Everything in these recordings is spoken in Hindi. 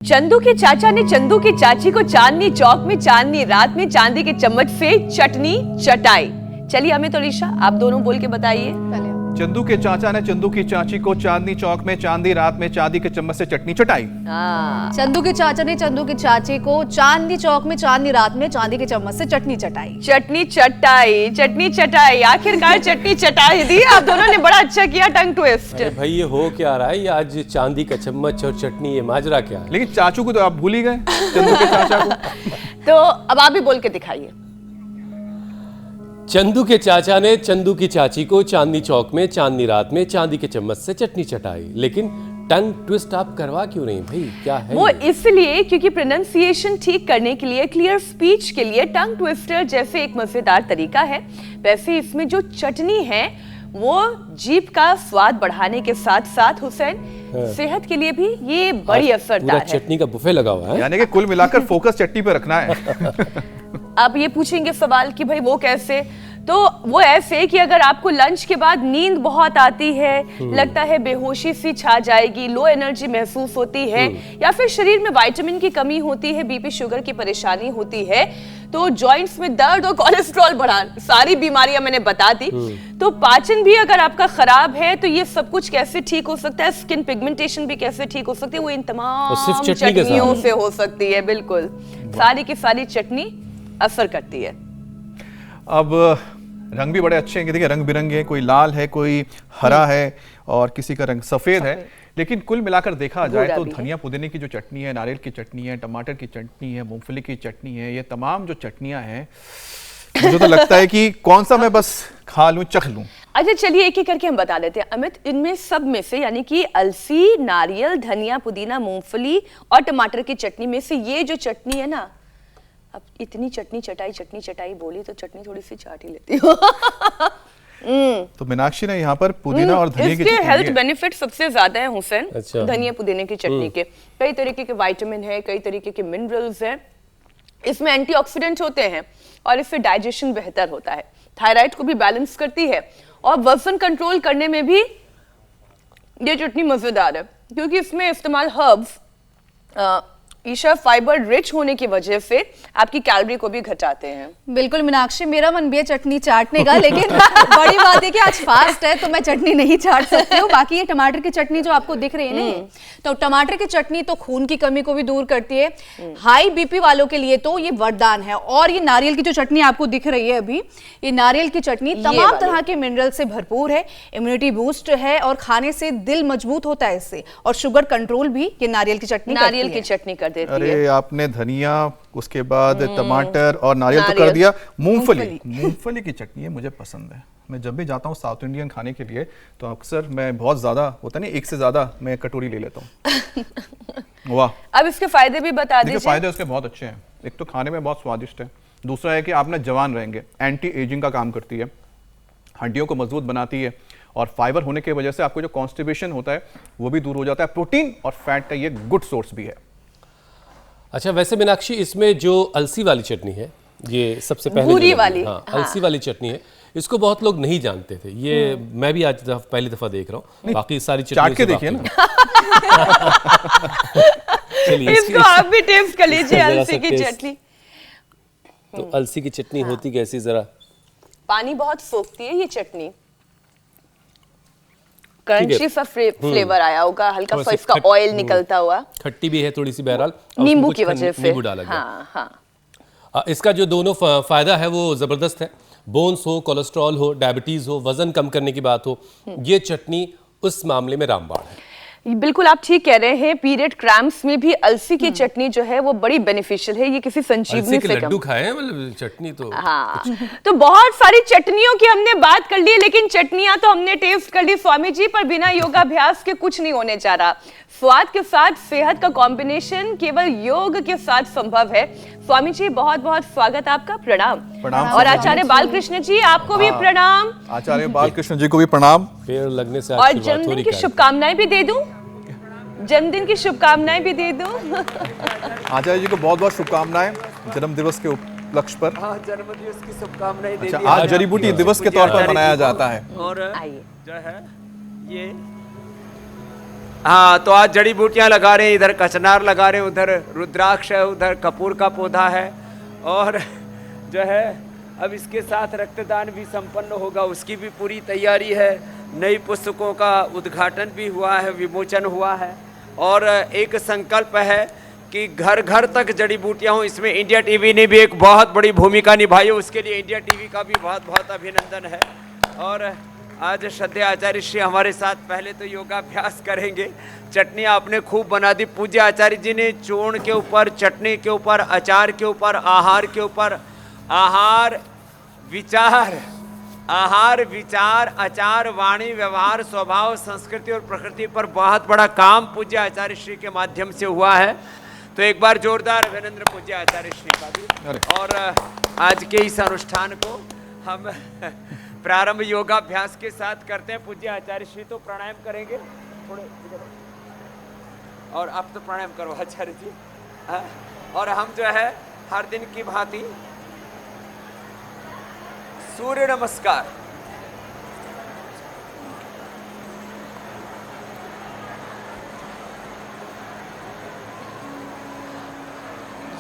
चंदू के चाचा ने चंदू की चाची को चांदनी चौक में चांदनी रात में चांदी के चम्मच से चटनी चटाई। चलिए अमित और ईशा आप दोनों बोल के बताइए। चंदू के चाचा ने चंदू की चाची को चांदनी चौक में चांदी रात में चांदी के चम्मच से चटनी चटाई। चंदू के चाचा ने चंदू की चाची को चांदनी चौक में चांदनी रात में चांदी के चम्मच से चटनी चटाई। चटनी चटाई चटनी चटाई, आखिरकार चटनी चटाई दी। आप दोनों ने बड़ा अच्छा किया टंग ट्विस्ट। भाई ये हो क्या रहा है, ये आज चांदी का चम्मच और चटनी, ये माजरा क्या है? लेकिन चाचू को तो आप भूल ही गए, चंदू के चाचा को। तो अब आप भी बोल के दिखाइए। चंदू के चाचा ने चंदू की चाची को चांदनी चौक में चांदनी रात में चांदी के चम्मच से चटनी चटाई। लेकिन टंग ट्विस्ट आप करवा क्यों नहीं भाई, क्या है वो? इसलिए क्योंकि प्रोनाउंसिएशन ठीक करने के लिए, क्लियर स्पीच के लिए टंग ट्विस्टर जैसे एक मजेदार तरीका है, वैसे इसमें जो चटनी है वो जीभ का स्वाद बढ़ाने के साथ साथ हुसैन सेहत के लिए भी ये बड़ी असरदार है। चटनी का बुफे लगा हुआ है, यानी कि कुल मिलाकर फोकस चटनी पे रखना है। अब ये पूछेंगे सवाल कि भाई वो कैसे, तो वो ऐसे कि अगर आपको लंच के बाद नींद बहुत आती है, लगता है बेहोशी सी छा जाएगी, लो एनर्जी महसूस होती है, या फिर शरीर में विटामिन की कमी होती है, बीपी शुगर की परेशानी होती है, तो जॉइंट्स में दर्द और कोलेस्ट्रॉल बढ़ा, सारी बीमारियां मैंने बता दी। तो पाचन भी अगर आपका खराब है तो ये सब कुछ कैसे ठीक हो सकता है, स्किन पिगमेंटेशन भी कैसे ठीक हो सकती है, वो इन तमाम चटनियों से हो सकती है। बिल्कुल सारी की सारी चटनी असर करती है। अब रंग भी बड़े अच्छे हैं, देखिए रंग बिरंगे, कोई लाल है, कोई हरा है और किसी का रंग सफेद है। लेकिन कुल मिलाकर देखा जाए तो धनिया पुदीने की जो चटनी है, नारियल की चटनी है, टमाटर की चटनी है, मूंगफली की चटनी है, ये तमाम जो चटनियां हैं मुझे तो लगता है कि कौन सा मैं बस खा लूं, चख लूं। अच्छा चलिए एक एक करके हम बता देते हैं अमित। इनमें सब में से यानी कि अलसी, नारियल, धनिया, पुदीना, मूंगफली और टमाटर की चटनी में से ये जो चटनी है ना, अब इतनी चटनी चटाई बोली तो चटनी थोड़ी सी चाट ही लेती हूँ। तो मीनाक्षी ने यहाँ पर पुदीना और धनिया की इसके हेल्थ बेनिफिट सबसे ज्यादा है हुसैन। अच्छा। धनिया पुदीने की चटनी के कई तरीके के विटामिन है, कई तरीके के मिनरल्स हैं, इसमें एंटीऑक्सीडेंट होते हैं और इससे डाइजेशन बेहतर होता है, थायराइड को भी बैलेंस करती है और वजन कंट्रोल करने में भी ये चटनी मजेदार है क्योंकि इसमें इस्तेमाल हर्ब्स ईशा फाइबर रिच होने की वजह से आपकी कैलोरी को भी घटाते हैं। बिल्कुल मीनाक्षी, मेरा मन भी है चटनी चाटने का, लेकिन बड़ी बात है कि आज फास्ट है तो मैं चटनी नहीं चाट सकती हूँ। बाकी ये टमाटर की चटनी जो आपको दिख रही है ना, तो टमाटर की चटनी तो खून की कमी को भी दूर करती है, हाई बीपी वालों के लिए तो ये वरदान है। और ये नारियल की जो चटनी आपको दिख रही है अभी, ये नारियल की चटनी तमाम तरह के मिनरल से भरपूर है, इम्यूनिटी बूस्ट है और खाने से दिल मजबूत होता है इससे, और शुगर कंट्रोल भी ये नारियल की चटनी कर अरे आपने धनिया, उसके बाद टमाटर और नारियल तो कर दिया। मूंगफली की चटनी है, मुझे पसंद है। मैं जब भी जाता हूँ साउथ इंडियन खाने के लिए तो अक्सर मैं बहुत ज्यादा होता नहीं, एक से ज्यादा मैं कटोरी ले लेता हूँ। वाह। अब इसके फायदे भी बता दीजिए। फायदे उसके बहुत अच्छे हैं। एक तो खाने में बहुत स्वादिष्ट है, दूसरा है कि आप ना जवान रहेंगे, एंटी एजिंग का काम करती है, हड्डियों को मजबूत बनाती है और फाइबर होने की वजह से आपको जो कॉन्स्टिपेशन होता है वो भी दूर हो जाता है। प्रोटीन और फैट का ये गुड सोर्स भी है। अच्छा वैसे मीनाक्षी, इसमें जो अलसी वाली चटनी है, ये सबसे पहले भूरी वाली, हाँ, अलसी वाली चटनी है, इसको बहुत लोग नहीं जानते थे। ये मैं भी आज पहली दफा देख रहा हूँ। बाकी सारी चाट के देखिए ना। चलिए इसको आप भी टेस्ट कर लीजिए अलसी की चटनी। तो अलसी की चटनी होती कैसी, जरा? पानी बहुत सोखती है ये चटनी, क्रंची सा फ्लेवर आया होगा, हल्का सा इसका ऑयल निकलता हुआ, खट्टी भी है थोड़ी सी बहरहाल, नींबू की वजह से नींबू डाला गया। हाँ। इसका जो दोनों फायदा है वो जबरदस्त है। बोन्स हो, कोलेस्ट्रॉल हो, डायबिटीज हो, वजन कम करने की बात हो, ये चटनी उस मामले में रामबाण है। बिल्कुल आप ठीक कह रहे हैं। पीरियड क्रैम्प्स में भी अलसी की चटनी जो है वो बड़ी बेनिफिशियल है। ये किसी संजीवनी से लड्डू खाए हैं, मतलब चटनी तो हाँ। तो बहुत सारी चटनियों की हमने बात कर ली, लेकिन चटनियां तो हमने टेस्ट कर ली स्वामी जी, पर बिना योगाभ्यास के कुछ नहीं होने जा रहा। स्वाद के साथ सेहत का कॉम्बिनेशन केवल योग के साथ संभव है। स्वामी जी बहुत बहुत स्वागत आपका, प्रणाम। और आचार्य बालकृष्ण जी आपको भी प्रणाम। आचार्य बालकृष्ण जी को भी प्रणाम। पेड़ लगने से और जन्मदिन की शुभकामनाएं भी दे दूं, जन्मदिन की शुभकामनाएं भी दे दूं। आचार्य जी को बहुत बहुत शुभकामनाएं जन्म दिवस के उपलक्ष्य पर। जन्म दिवस की शुभकामनाएं। अच्छा, आज जड़ी बूटी दिवस के तौर पर मनाया जाता है। और जो है ये हाँ, तो आज जड़ी बूटियां लगा रहे हैं, इधर कचनार लगा रहे हैं, उधर रुद्राक्ष है, उधर कपूर का पौधा है, और जो है अब इसके साथ रक्तदान भी संपन्न होगा, उसकी भी पूरी तैयारी है। नई पुस्तकों का उद्घाटन भी हुआ है, विमोचन हुआ है, और एक संकल्प है कि घर घर तक जड़ी बूटियां हों। इसमें इंडिया टीवी ने भी एक बहुत बड़ी भूमिका निभाई है, उसके लिए इंडिया टीवी का भी बहुत बहुत अभिनंदन है। और आज श्रद्धेय आचार्य श्री हमारे साथ पहले तो योगाभ्यास करेंगे। चटनी आपने खूब बना दी। पूज्य आचार्य जी ने चूर्ण के ऊपर, चटनी के ऊपर, अचार के ऊपर, आहार के ऊपर, आहार विचार, आचार, वाणी, व्यवहार, स्वभाव, संस्कृति और प्रकृति पर बहुत बड़ा काम पूज्य आचार्य श्री के माध्यम से हुआ है। तो एक बार जोरदार अभिनंदन पूज्य आचार्य श्री का भी। और आज के इस अनुष्ठान को हम प्रारंभ योगाभ्यास के साथ करते हैं। पूज्य आचार्य श्री तो प्राणायाम करेंगे थोड़े, और अब तो प्राणायाम करो आचार्य जी। और हम जो है हर दिन की भांति सूर्य नमस्कार,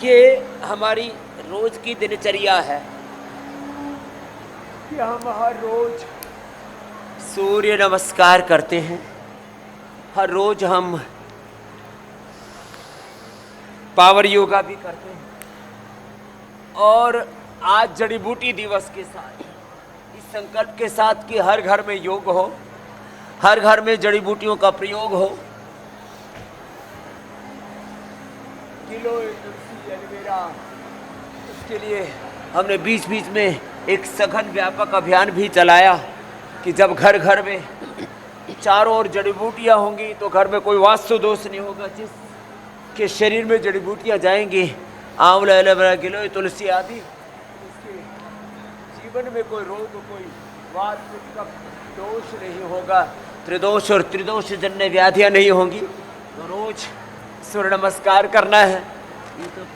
ये हमारी रोज की दिनचर्या है कि हम हर रोज सूर्य नमस्कार करते हैं। हर रोज हम पावर योगा भी करते हैं। और आज जड़ी बूटी दिवस के साथ इस संकल्प के साथ कि हर घर में योग हो, हर घर में जड़ी बूटियों का प्रयोग हो। किलो तुलसी एलोवेरा, इसके लिए हमने बीच बीच में एक सघन व्यापक अभियान भी चलाया कि जब घर घर में चारों ओर जड़ी बूटियाँ होंगी तो घर में कोई वास्तु दोष नहीं होगा। जिसके शरीर में जड़ी बूटियाँ जाएंगी, आंवला, एलोवेरा, गिलोय, तुलसी आदि, उसके जीवन में कोई रोग, कोई वात पित्त का दोष नहीं होगा, त्रिदोष और त्रिदोष जन्य व्याधियाँ नहीं होंगी। तो रोज सूर्य नमस्कार करना है। ये तो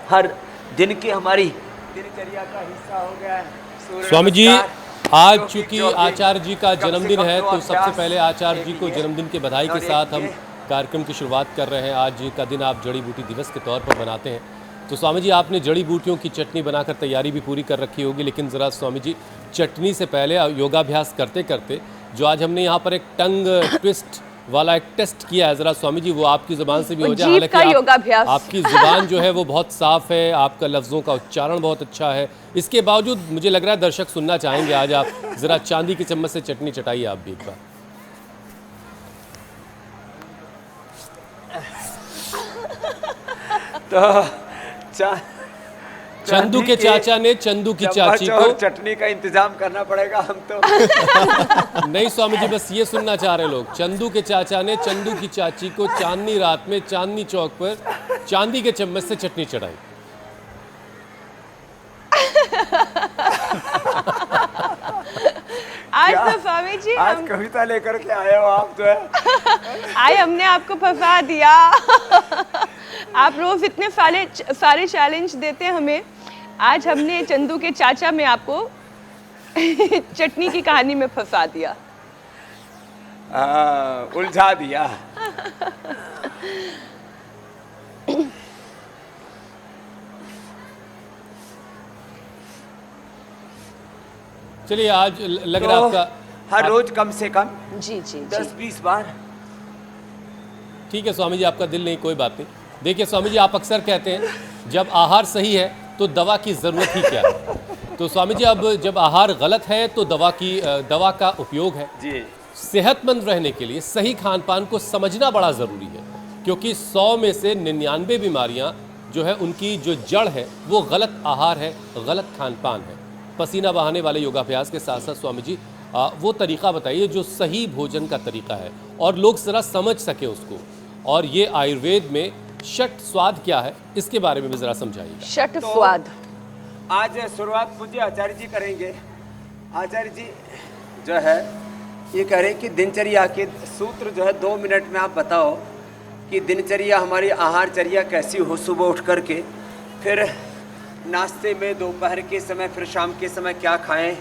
हर दिन की हमारी दिनचर्या का हिस्सा हो गया है। स्वामी जी, आज चूंकि आचार्य जी का जन्मदिन है तो सबसे पहले आचार्य जी को जन्मदिन की बधाई के साथ हम कार्यक्रम की शुरुआत कर रहे हैं। आज का दिन आप जड़ी बूटी दिवस के तौर पर मनाते हैं। तो स्वामी जी, आपने जड़ी बूटियों की चटनी बनाकर तैयारी भी पूरी कर रखी होगी, लेकिन ज़रा स्वामी जी, चटनी से पहले योगाभ्यास करते करते जो आज हमने यहाँ पर एक टंग ट्विस्ट वाला एक टेस्ट किया है, ज़रा स्वामी जी वो आपकी ज़ुबान से भी हो जाए। हालांकि आपकी ज़ुबान जो है वो बहुत साफ़ है, आपका लफ्ज़ों का उच्चारण बहुत अच्छा है, इसके बावजूद मुझे लग रहा है दर्शक सुनना चाहेंगे। आज आप ज़रा चांदी की चम्मच से चटनी चटाइए आप भी एक बार। तो चंदू के चाचा ने चंदू की चाची को चटनी का इंतजाम करना पड़ेगा हम तो। नहीं स्वामी जी, बस ये सुनना चाह रहे लोग। चंदू के चाचा ने चंदू की चाची को चांदनी रात में चांदनी चौक पर चांदी के चम्मच से चटनी चढ़ाई। आज तो स्वामी जी आज कविता लेकर के आए हो आप तो है। आए, हमने आपको फंसा दिया। आप रोज इतने सारे चैलेंज देते हैं हमें। आज हमने चंदू के चाचा में आपको चटनी की कहानी में फंसा दिया, उलझा दिया। चलिए, आज लग रहा है आपका हर रोज कम से कम जी जी 10-20 बार। ठीक है स्वामी जी, आपका दिल नहीं, कोई बात नहीं। देखिए स्वामी जी, आप अक्सर कहते हैं जब आहार सही है तो दवा की ज़रूरत ही क्या है। तो स्वामी जी, अब जब आहार गलत है तो दवा का उपयोग है। जी, सेहतमंद रहने के लिए सही खान पान को समझना बड़ा ज़रूरी है, क्योंकि 100 में से 99 बीमारियाँ जो है उनकी जो जड़ है वो गलत आहार है, गलत खान पान है। पसीना बहाने वाले योगाभ्यास के साथ साथ स्वामी जी वो तरीका बताइए जो सही भोजन का तरीका है और लोग ज़रा समझ सके उसको। और ये आयुर्वेद में षट स्वाद क्या है, इसके बारे में भी ज़रा समझाइए। षट स्वाद आज शुरुआत पूज्य आचार्य जी करेंगे। आचार्य जी जो है ये कह रहे हैं कि दिनचर्या के सूत्र जो है 2 मिनट में आप बताओ कि दिनचर्या हमारी आहारचर्या कैसी हो। सुबह उठ करके फिर नाश्ते में, दोपहर के समय, फिर शाम के समय क्या खाएं,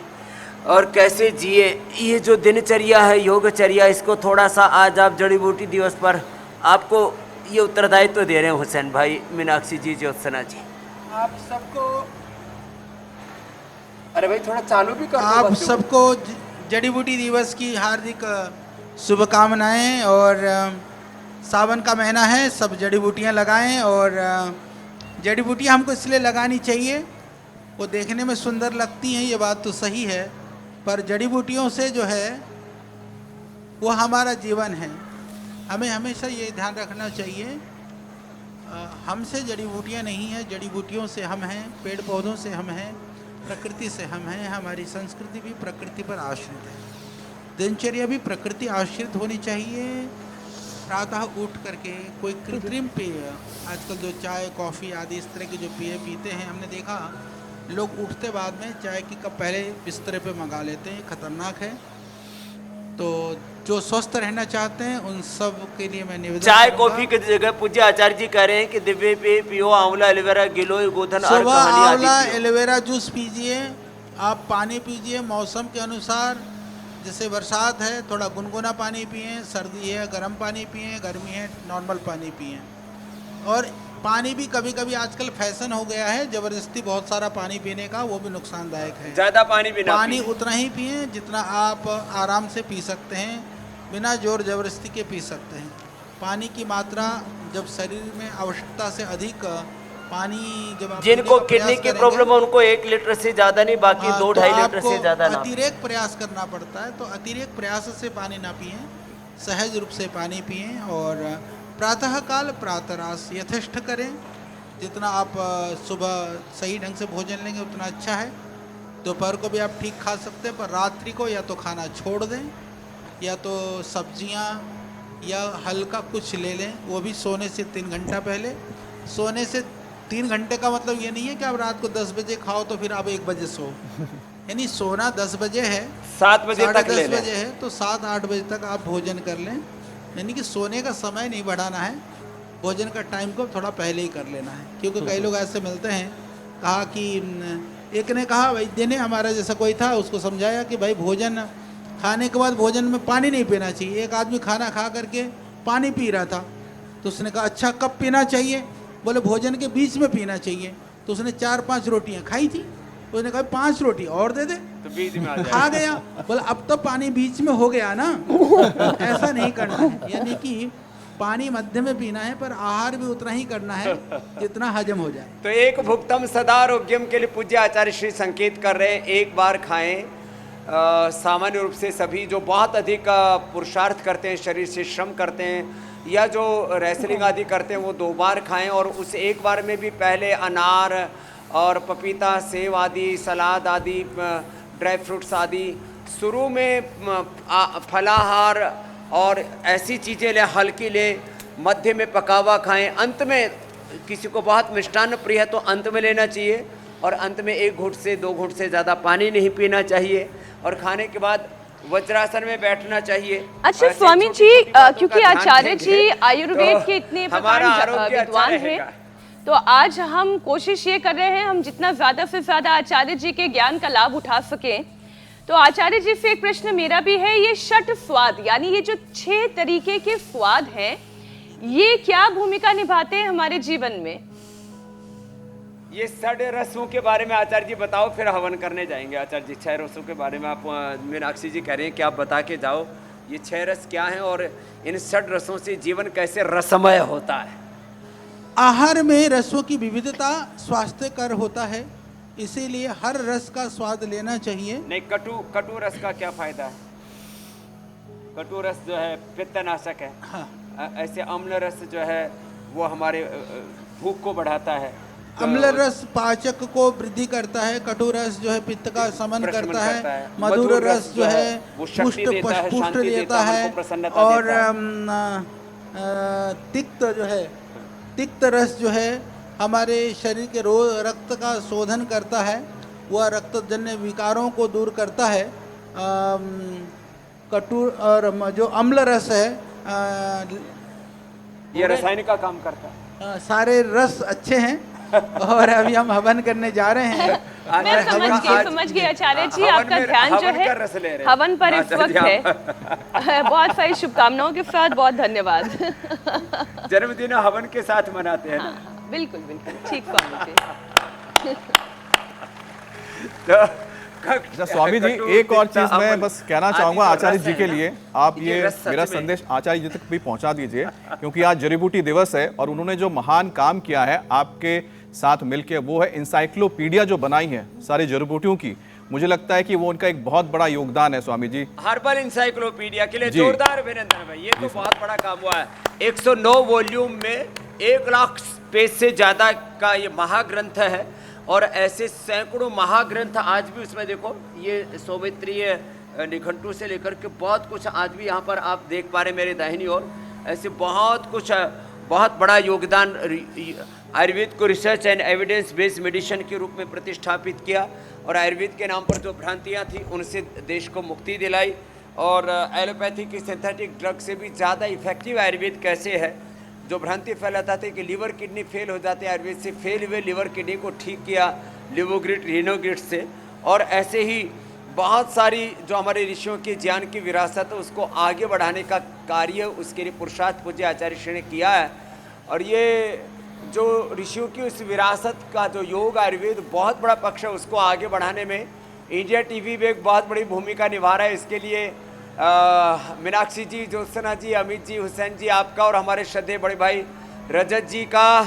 और कैसे जिए, ये जो दिनचर्या है योगचर्या, इसको थोड़ा सा आज आप जड़ी बूटी दिवस पर आपको ये उत्तरदायित्व तो दे रहे हैं हुसैन भाई, मीनाक्षी जी, ज्योत्सना जी। आप सबको अरे भाई थोड़ा चालू भी कर दो आप बच्चों को। सबको जड़ी बूटी दिवस की हार्दिक शुभकामनाएं। और सावन का महीना है, सब जड़ी बूटियां लगाएं। और जड़ी बूटियां हमको इसलिए लगानी चाहिए, वो देखने में सुंदर लगती हैं, ये बात तो सही है, पर जड़ी बूटियों से जो है वो हमारा जीवन है। हमें हमेशा ये ध्यान रखना चाहिए, हमसे जड़ी बूटियाँ नहीं हैं, जड़ी बूटियों से हम हैं, पेड़ पौधों से हम हैं, प्रकृति से हम हैं। हमारी संस्कृति भी प्रकृति पर आश्रित है, दिनचर्या भी प्रकृति आश्रित होनी चाहिए। प्रातः उठ करके कोई कृत्रिम पेय, आजकल जो चाय कॉफ़ी आदि इस तरह के जो पेय पीते हैं, हमने देखा लोग उठते बाद में चाय की कप पहले बिस्तर पे मंगा लेते हैं, खतरनाक है। तो जो स्वस्थ रहना चाहते हैं उन सब के लिए मैं निवेदन चाय करूंगा। कॉफी की जगह पूज्य आचार्य जी कह रहे हैं कि दिव्य पे पियो, आंवला एलोवेरा गिलोय गोधन और सुबह कहानी आदि आंवला पियो। एलोवेरा जूस पीजिए, आप पानी पीजिए मौसम के अनुसार। जैसे बरसात है थोड़ा गुनगुना पानी पिएं, सर्दी है गर्म पानी पिएं, गर्मी है नॉर्मल पानी पिएं। और पानी भी कभी कभी आजकल फैशन हो गया है ज़बरदस्ती बहुत सारा पानी पीने का, वो भी नुकसानदायक है। ज्यादा पानी भी ना पानी पिए। उतना ही पिएं जितना आप आराम से पी सकते हैं, बिना जोर ज़बरदस्ती के पी सकते हैं। पानी की मात्रा जब शरीर में आवश्यकता से अधिक पानी जब आप जिनको पीने का किडनी प्रयास की करेंगे, प्रॉब्लम है उनको 1 लीटर से ज्यादा नहीं, बाकी हाँ, 2-2.5 तो लीटर से आपको ज्यादा ना। अतिरेक प्रयास करना पड़ता है, तो अतिरेक प्रयास से पानी ना पिएं, सहज रूप से पानी पिएं। और प्रातःकाल प्रातरास यथेष्ट करें, जितना आप सुबह सही ढंग से भोजन लेंगे उतना अच्छा है। दोपहर को भी आप ठीक खा सकते हैं, पर रात्रि को या तो खाना छोड़ दें या तो सब्जियां या हल्का कुछ ले लें, वो भी सोने से 3 घंटा पहले। सोने से 3 घंटे का मतलब ये नहीं है कि आप रात को 10 बजे खाओ तो फिर आप 1 बजे सो, यानी सोना 10 बजे है, 7 बजे तक 10:30 ले लें। बजे है तो 7-8 बजे तक आप भोजन कर लें। यानी कि सोने का समय नहीं बढ़ाना है, भोजन का टाइम को थोड़ा पहले ही कर लेना है। क्योंकि कई लोग ऐसे मिलते हैं, कहा कि एक ने कहा वैद्य ने, हमारा जैसा कोई था, उसको समझाया कि भाई भोजन खाने के बाद भोजन में पानी नहीं पीना चाहिए। एक आदमी खाना खा करके पानी पी रहा था, तो उसने कहा अच्छा कब पीना चाहिए? बोले भोजन के बीच में पीना चाहिए। तो उसने 4-5 रोटियां खाई थी, उसने कहा 5 रोटी और दे दे, तो बीच में आ जाए। खा गया। बोले अब तो पानी बीच में हो गया ना, ऐसा नहीं करना है। यानी कि पानी मध्य में पीना है, पर आहार भी उतना ही करना है जितना हजम हो जाए। तो एक भुक्तम सदा आरोग्यम के लिए पूज्य आचार्य श्री संकेत कर रहे हैं, एक बार खाएं। सामान्य रूप से सभी जो बहुत अधिक पुरुषार्थ करते हैं, शरीर से श्रम करते हैं या जो रेसलिंग आदि करते हैं, वो 2 बार खाएं। और उस एक बार में भी पहले अनार और पपीता, सेब आदि, सलाद आदि, ड्राई फ्रूट्स आदि, शुरू में फलाहार और ऐसी चीज़ें ले, हल्की ले, मध्य में पका हुआ खाएं, अंत में किसी को बहुत मिष्टान्न प्रिय है तो अंत में लेना चाहिए। और अंत में 1 घूंट से 2 घूंट से ज़्यादा पानी नहीं पीना चाहिए। और खाने के बाद वज्रासन में बैठना चाहिए। अच्छा ऐसे स्वामी छोटी जी, छोटी बातों का क्योंकि ध्यान आचार्य देंगे जी आयुर्वेद तो के इतने हमारा प्रकांड आरोग्य अच्छा विद्वान हैं, रहेगा। तो आज हम कोशिश ये कर रहे हैं हम जितना ज्यादा से ज्यादा आचार्य जी के ज्ञान का लाभ उठा सकें। तो आचार्य जी से एक प्रश्न मेरा भी है, ये 6 स्वाद यानी ये जो 6 तरीके के स्वाद हैं, ये क्या भूमिका निभाते हैं हमारे जीवन में? ये 6 रसों के बारे में आचार्य जी बताओ, फिर हवन करने जाएंगे। आचार्य जी 6 रसों के बारे में आप, मीनाक्षी जी कह रहे हैं कि आप बता के जाओ ये 6 रस क्या हैं और इन 6 रसों से जीवन कैसे रसमय होता है। आहार में रसों की विविधता स्वास्थ्यकर होता है, इसीलिए हर रस का स्वाद लेना चाहिए। नहीं, कटु रस का क्या फायदा है? कटु रस जो है पित्तनाशक है। हाँ। ऐसे अम्ल रस जो है वो हमारे भूख को बढ़ाता है। अम्ल रस पाचक को वृद्धि करता है, कटु रस जो है पित्त का समन करता है, मधुर रस जो है वो शक्ति देता है, पुष्ट शांति देता मन है। को प्रसन्नता और देता है। तिक्त जो है, तिक्त रस जो है हमारे शरीर के रक्त का शोधन करता है, वह रक्तजन्य विकारों को दूर करता है। कटु और जो अम्ल रस है ये रासायनिक का काम करता है। सारे रस अच्छे हैं। और अभी हम हवन करने जा रहे हैं, मैं समझ गई आचार्य जी, आपका ध्यान जो है हवन पर इस वक्त है। बहुत सारी शुभकामनाओं के साथ बहुत धन्यवाद। जन्मदिन हवन के साथ मनाते हैं ना। बिल्कुल बिल्कुल ठीक स्वामी जी। तो अच्छा स्वामी जी, एक और चीज मैं बस कहना चाहूंगा आचार्य जी के लिए, आप ये मेरा संदेश आचार्य जी तक भी पहुंचा दीजिए, क्योंकि आज जड़ी बूटी दिवस है और उन्होंने जो महान काम किया है आपके साथ मिलकर, वो है इंसाइक्लोपीडिया जो बनाई है सारी जड़ी बूटियों की। मुझे लगता है कि वो उनका एक बहुत बड़ा योगदान है स्वामी जी। हर्बल इंसाइक्लोपीडिया के लिए जोरदार अभिनंदन भाई, ये तो बहुत बड़ा काम हुआ है। 109 वॉल्यूम में 1 लाख पेज से ज्यादा का ये महाग्रंथ है, और ऐसे सैकड़ों महाग्रंथ आज भी उसमें देखो, ये सौमित्रीय निघंटू से लेकर के बहुत कुछ आज भी यहाँ पर आप देख पा रहे मेरे दाहिनी ओर, ऐसे बहुत कुछ है। बहुत बड़ा योगदान आयुर्वेद को research and evidence based medicine के रूप में प्रतिष्ठापित किया, और आयुर्वेद के नाम पर जो भ्रांतियाँ थी उनसे देश को मुक्ति दिलाई, और एलोपैथी की सिंथेटिक ड्रग से भी ज़्यादा इफेक्टिव आयुर्वेद कैसे है। जो भ्रांति फैलाता था कि लीवर किडनी फेल हो जाते हैं, आयुर्वेद से फेल हुए लीवर किडनी को ठीक किया लिवोग्रिड रिनोग्रिड से। और ऐसे ही बहुत सारी जो हमारे ऋषियों के ज्ञान की विरासत है उसको आगे बढ़ाने का कार्य उसके लिए पुरुषार्थ पूज्य आचार्य श्री ने किया है। और ये जो ऋषियों की उस विरासत का जो योग आयुर्वेद बहुत बड़ा पक्ष है, उसको आगे बढ़ाने में इंडिया टीवी भी एक बहुत बड़ी भूमिका निभा रहा है। इसके लिए मीनाक्षी जी, ज्योत्सना जी, अमित जी, हुसैन जी, आपका और हमारे श्रद्धेय बड़े भाई रजत जी का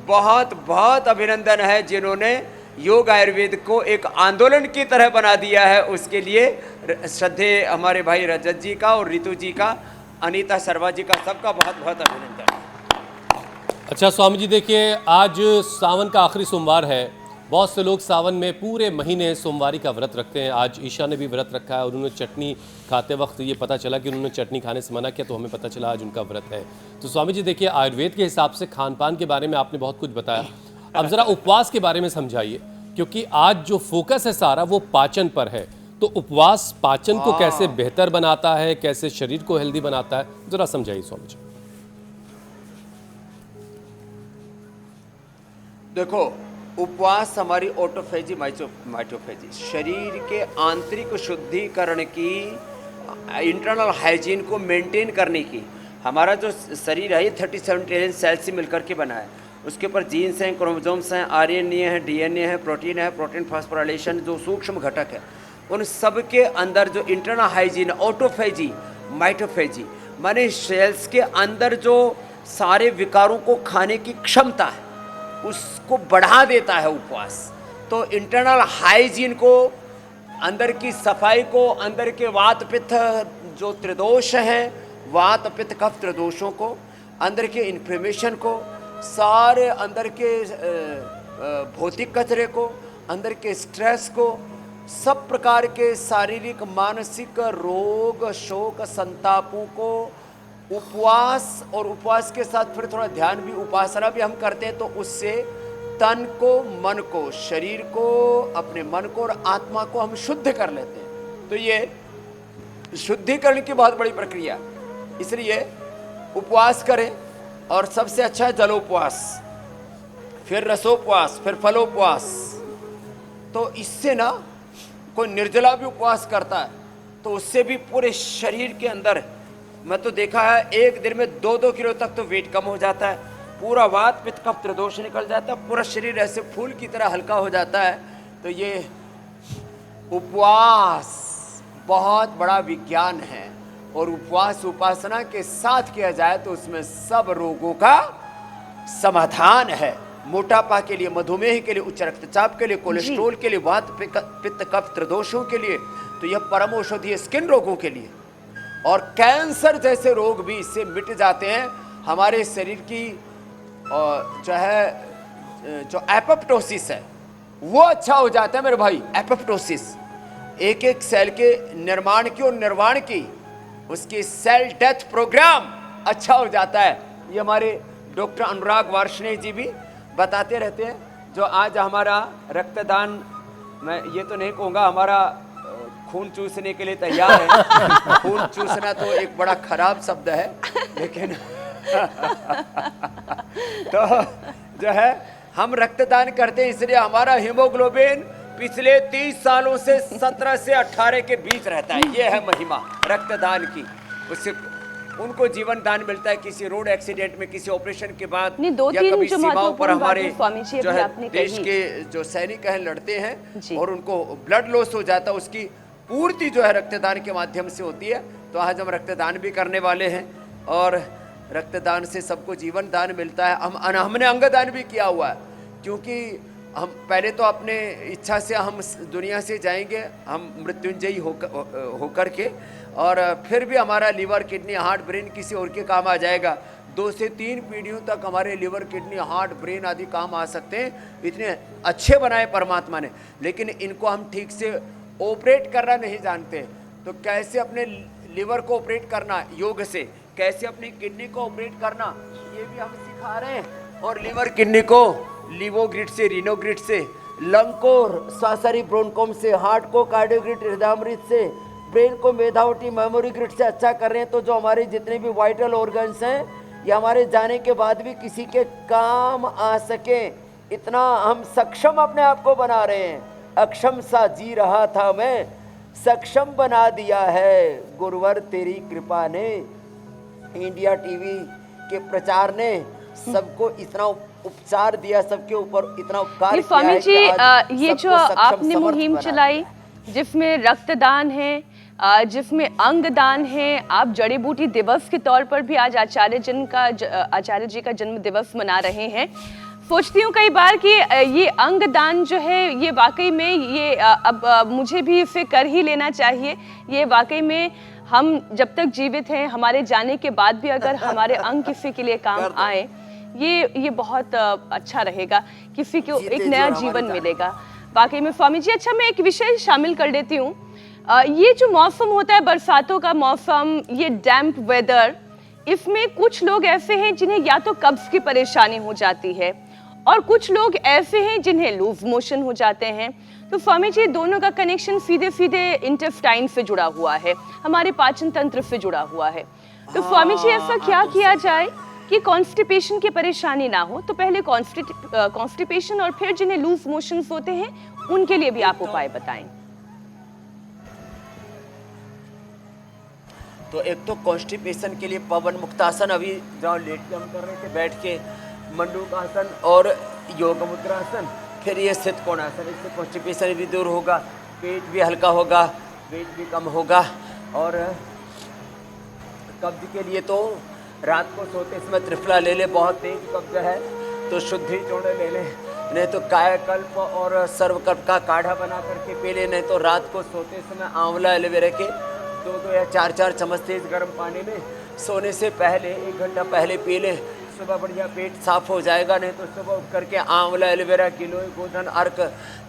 बहुत बहुत अभिनंदन है, जिन्होंने योग आयुर्वेद को एक आंदोलन की तरह बना दिया है। उसके लिए श्रद्धेय हमारे भाई रजत जी का और रितु जी का, अनीता शर्मा जी का, सबका बहुत बहुत अभिनंदन। अच्छा स्वामी जी, देखिए आज सावन का आखिरी सोमवार है। बहुत से लोग सावन में पूरे महीने सोमवारी का व्रत रखते हैं। आज ईशा ने भी व्रत रखा है और उन्होंने चटनी खाते वक्त ये पता चला कि उन्होंने चटनी खाने से मना किया, तो हमें पता चला आज उनका व्रत है। तो स्वामी जी देखिए, आयुर्वेद के हिसाब से खान पान के बारे में आपने बहुत कुछ बताया, अब ज़रा उपवास के बारे में समझाइए, क्योंकि आज जो फोकस है सारा वो पाचन पर है। तो उपवास पाचन को कैसे बेहतर बनाता है, कैसे शरीर को हेल्दी बनाता है, ज़रा समझाइए स्वामी जी। देखो, उपवास हमारी ऑटोफेजी माइटोफेजी शरीर के आंतरिक शुद्धिकरण की, इंटरनल हाइजीन को मेंटेन करने की, हमारा जो शरीर है ये 37 ट्रिलियन सेल से मिलकर के बना है। उसके ऊपर जीन्स हैं, क्रोमोसोम्स हैं, आरएनए है, डीएनए है, प्रोटीन फास्फोराइलेशन जो सूक्ष्म घटक है, उन सब के अंदर जो इंटरनल हाइजीन, ऑटोफेजी माइटोफेजी माने सेल्स के अंदर जो सारे विकारों को खाने की क्षमता है उसको बढ़ा देता है उपवास। तो इंटरनल हाइजीन को, अंदर की सफाई को, अंदर के वात पित्त जो त्रिदोष हैं, वात पित्त कफ त्रिदोषों को, अंदर के इन्फ्लेमेशन को, सारे अंदर के भौतिक कचरे को, अंदर के स्ट्रेस को, सब प्रकार के शारीरिक मानसिक रोग शोक संतापों को उपवास, और उपवास के साथ फिर थोड़ा ध्यान भी, उपासना भी हम करते हैं, तो उससे तन को, मन को, शरीर को, अपने मन को और आत्मा को हम शुद्ध कर लेते हैं। तो ये शुद्धिकरण की बहुत बड़ी प्रक्रिया, इसलिए उपवास करें। और सबसे अच्छा है जलोपवास, फिर रसोपवास, फिर फलोपवास। तो इससे ना कोई निर्जला भी उपवास करता है तो उससे भी पूरे शरीर के अंदर, मैं तो देखा है एक दिन में 2-2 किलो तक तो वेट कम हो जाता है, पूरा वात पित्त कफ त्रिदोष निकल जाता है, पूरा शरीर ऐसे फूल की तरह हल्का हो जाता है। तो ये उपवास बहुत बड़ा विज्ञान है, और उपवास उपासना के साथ किया जाए तो उसमें सब रोगों का समाधान है। मोटापा के लिए, मधुमेह के लिए, उच्च रक्तचाप के लिए, कोलेस्ट्रोल के लिए, वात पित्त कफ त्रिदोषों के लिए, तो यह परम औषधि है स्किन रोगों के लिए। और कैंसर जैसे रोग भी इससे मिट जाते हैं। हमारे शरीर की जो है, जो एपोप्टोसिस है वो अच्छा हो जाता है मेरे भाई। एपोप्टोसिस एक एक सेल के निर्माण की और निर्वाण की, उसकी सेल डेथ प्रोग्राम अच्छा हो जाता है। ये हमारे डॉक्टर अनुराग वार्ष्णेय जी भी बताते रहते हैं। जो आज हमारा रक्तदान, मैं ये तो नहीं कहूँगा हमारा खून चूसने के लिए तैयार है, खून चूसना तो एक बड़ा खराब शब्द है, लेकिन तो जो है हम रक्तदान करते हैं, इसलिए हमारा हीमोग्लोबिन पिछले 30 सालों से 17 से 18 के बीच रहता है। ये है महिमा रक्तदान की। उससे उनको जीवन दान मिलता है किसी रोड एक्सीडेंट में, किसी ऑपरेशन के बाद, नहीं, दो या तीन कभी जो सीमाओं पर महत्वपूर्ण हमारे बातें स्वामी जी जो अभी है आपने देश कही। के जो सैनिक हैं लड़ते हैं जी। और उनको ब्लड लॉस हो जाता है, उसकी पूर्ति जो है रक्तदान के माध्यम से होती है। तो आज हम रक्तदान भी करने वाले हैं और रक्तदान से सबको जीवन दान मिलता है। हमने अंगदान भी किया हुआ है, क्योंकि हम पहले तो अपने इच्छा से हम दुनिया से जाएंगे, हम मृत्युंजयी होकर के, और फिर भी हमारा लीवर, किडनी, हार्ट, ब्रेन किसी और के काम आ जाएगा। 2 से 3 पीढ़ियों तक हमारे लीवर, किडनी, हार्ट, ब्रेन आदि काम आ सकते हैं। इतने अच्छे बनाए परमात्मा ने, लेकिन इनको हम ठीक से ऑपरेट करना नहीं जानते। तो कैसे अपने लीवर को ऑपरेट करना योग से, कैसे अपनी किडनी को ऑपरेट करना, ये भी हम सिखा रहे हैं। और लीवर, किडनी को लीवोग्रिड से, रीनोग्रिड से, लंग को श्वासरी ब्रोनकोम से, हार्ट को कार्डियोग्रिड, हृदयामृत से, ब्रेन को मेधावटी मेमोरी ग्रिड से अच्छा कर रहे हैं। तो जो हमारे जितने भी वाइटल ऑर्गन्स हैं, ये हमारे जाने के बाद भी किसी के काम आ सके, इतना हम सक्षम अपने आप को बना रहे हैं। अक्षम सा जी रहा था मैं, सक्षम बना दिया है गुरुवर तेरी कृपा ने। इंडिया टीवी के प्रचार ने सबको इतना उपचार दिया, सबके ऊपर इतना उपकार किया स्वामी है जी, कि आज ये जो सबको सक्षम आपने समर्थ मुहिम बना दिया। चलाई, जिसमें रक्तदान है, जिसमें अंगदान है, आप जड़ी बूटी दिवस के तौर पर भी आज आचार्य जी का जन्म दिवस मना रहे हैं। सोचती हूँ कई बार कि ये अंगदान जो है, ये वाकई में ये अब मुझे भी इसे कर ही लेना चाहिए। ये वाकई में हम जब तक जीवित हैं, हमारे जाने के बाद भी अगर हमारे अंग किसी के लिए काम आए, ये बहुत अच्छा रहेगा, किसी को एक नया जीवन मिलेगा वाकई में। स्वामी जी, अच्छा मैं एक विषय शामिल कर लेती हूँ। ये जो मौसम होता है, बरसातों का मौसम, ये डैम्प वेदर, इसमें कुछ लोग ऐसे हैं जिन्हें या तो कब्ज की परेशानी हो जाती है, और कुछ लोग ऐसे हैं जिन्हें लूज मोशन हो जाते हैं। तो स्वामी जी, दोनों का कनेक्शन सीधे सीधे इंटेस्टाइन से जुड़ा हुआ है, हमारे पाचन तंत्र से जुड़ा हुआ है। तो स्वामी जी, ऐसा क्या किया जाए कि कॉन्स्टिपेशन की परेशानी ना हो? तो पहले कॉन्स्टिपेशन और फिर जिन्हें लूज मोशंस होते हैं उनके लिए भी आप उपाय बताएं। तो एक तो कॉन्स्टिपेशन के लिए पवन मुक्तासन, अभी जहाँ लेट के हम कर रहे थे, बैठ के मंडूकासन और योग मुद्रासन, फिर ये स्थित कोणासन। इससे कॉन्स्टिपेशन भी दूर होगा, पेट भी हल्का होगा, वेट भी कम होगा। और कब्ज के लिए तो रात को सोते समय त्रिफला ले ले, बहुत तेज कब्ज है तो शुद्धि चूर्ण ले ले, नहीं तो कायाकल्प और सर्वकल्प का काढ़ा बना करके पी ले, नहीं तो रात को सोते समय आंवला एलोवेरा के 2 या 4 चम्मच तेज गर्म पानी में सोने से पहले 1 घंटा पहले पी ले। सुबह बढ़िया पेट साफ हो जाएगा। नहीं तो सुबह उठ करके आंवला एलोवेरा, गिलोय, गोधन, अर्क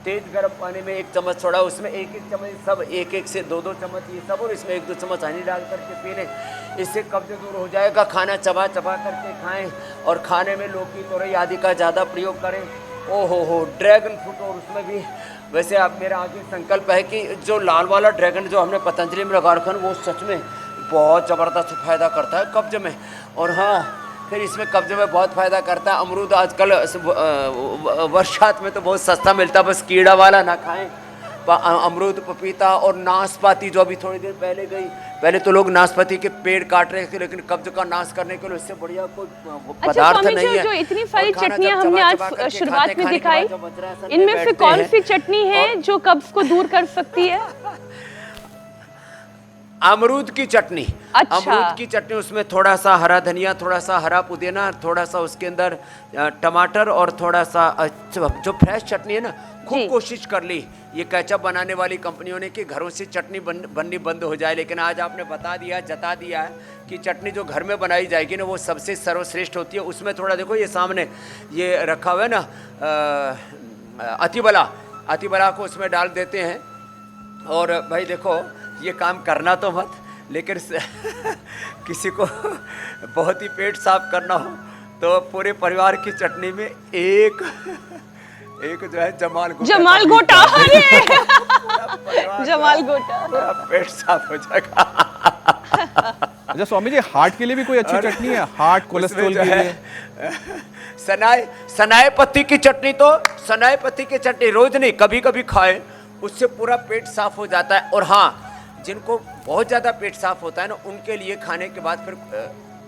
तेज गर्म पानी में 1 चम्मच छोड़ा, उसमें 1-1 चम्मच, सब 1-1 से 2-2 चम्मच ये सब, और इसमें 1-2 चम्मच हनी डाल करके पी लें। इससे कब्ज दूर हो जाएगा। खाना चबा चबा करके खाएं और खाने में लौकी, तोरई आदि का ज़्यादा प्रयोग करें। ओहो ड्रैगन फ्रूट, और उसमें भी वैसे आप, मेरा आगे संकल्प है कि जो लाल वाला ड्रैगन जो हमने पतंजलि में लगा रखा है, वो सच में बहुत ज़बरदस्त फ़ायदा करता है कब्ज में। और हाँ, फिर इसमें कब्ज में बहुत फ़ायदा करता है। अमरूद आजकल वर्षात में तो बहुत सस्ता मिलता है, बस कीड़ा वाला ना खाएं। अमरूद, पपीता और नाशपाती, जो अभी थोड़ी देर पहले गई, पहले तो लोग नाशपाती के पेड़ काट रहे थे, लेकिन कब्ज का नाश करने के लिए इससे बढ़िया कोई पदार्थ नहीं है। जो इतनी सारी चटनियां हमने आज शुरुआत में दिखाई, इनमें से कौन सी चटनी है जो कब्ज को दूर कर सकती है? अमरूद की चटनी। अच्छा। अमरूद की चटनी, उसमें थोड़ा सा हरा धनिया, थोड़ा सा हरा पुदीना, थोड़ा सा उसके अंदर टमाटर और थोड़ा सा जो फ्रेश चटनी है ना, खूब कोशिश कर ली ये केचप बनाने वाली कंपनियों ने कि घरों से चटनी बननी बंद हो जाए, लेकिन आज आपने बता दिया, जता दिया है कि चटनी जो घर में बनाई जाएगी ना, वो सबसे सर्वश्रेष्ठ होती है। उसमें थोड़ा देखो, ये सामने ये रखा हुआ है ना अतिबला को उसमें डाल देते हैं। और भाई देखो, ये काम करना तो मत, लेकिन किसी को बहुत ही पेट साफ करना हो तो पूरे परिवार की चटनी में एक जो है जमाल गोटा जमाल गोटा, पूरा पेट साफ हो जाएगा। अच्छा स्वामी जी, हार्ट के लिए भी कोई अच्छी चटनी है? हार्ट कोलेस्ट्रॉल के लिए सनाए पत्ती की चटनी, तो सनाए पत्ती की चटनी रोज नहीं, कभी कभी खाएं, उससे पूरा पेट साफ हो जाता है। और हाँ, जिनको बहुत ज़्यादा पेट साफ होता है ना, उनके लिए खाने के बाद फिर